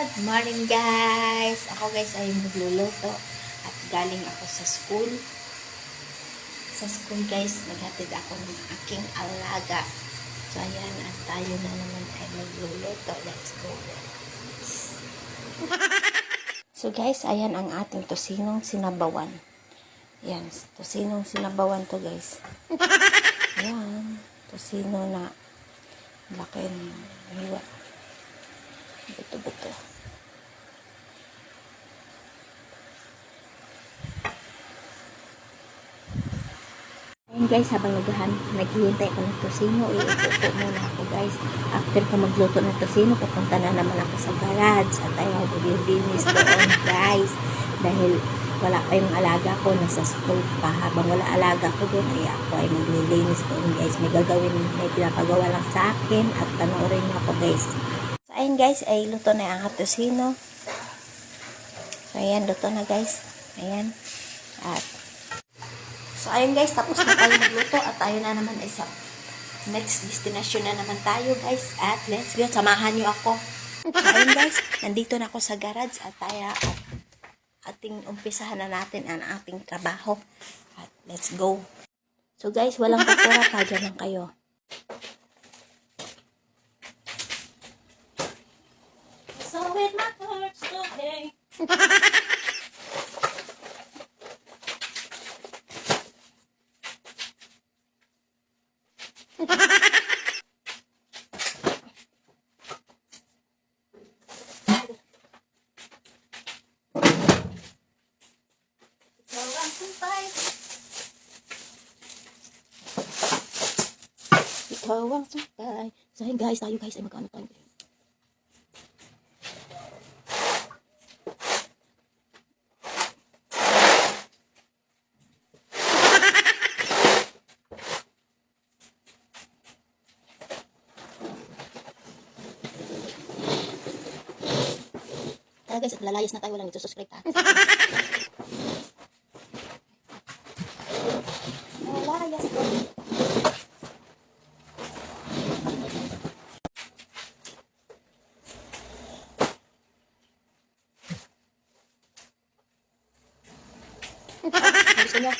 Good morning guys! Ako guys ay magluluto at galing ako sa school. Sa school guys, naghatid ako ng aking alaga. So ayan, at tayo na naman ay magluluto. Let's go guys! So guys, ayan ang ating tosinong sinabawan. Ayan, tosinong sinabawan to guys. Ayan, tosino na laki ng hiwa. Buto-buto. Ayun guys, habang naghihintay ko ng tosino, iupo muna ako guys. After ko magluto ng tosino, pupunta na naman ako sa garage at ayaw maglilinis doon guys. Dahil wala pa yung alaga ko, nasa school pa. Habang wala alaga ko doon, ay ako ay maglilinis doon guys. May gagawin, may pinapagawa lang sa akin at panoorin niyo ako guys. So ayun guys, ay luto na ang tosino. So ayan, luto na guys. Ayan. At so ayun guys, tapos na tayo magluto at tayo na naman ay sa next destination na naman tayo guys. At let's go, samahan niyo ako. So ayun guys, nandito na ako sa garage at tayo ating umpisahan na natin ang ating trabaho. At let's go. So guys, walang kapura pa, dyan lang kayo. So it matters today. Ikaw ang sumpay. So ayun guys, tayo guys ay magkano tayo. Tayo guys, at lalayas na tayo, walang ito subscribe ha. Lalayas ko. Gusto nyo,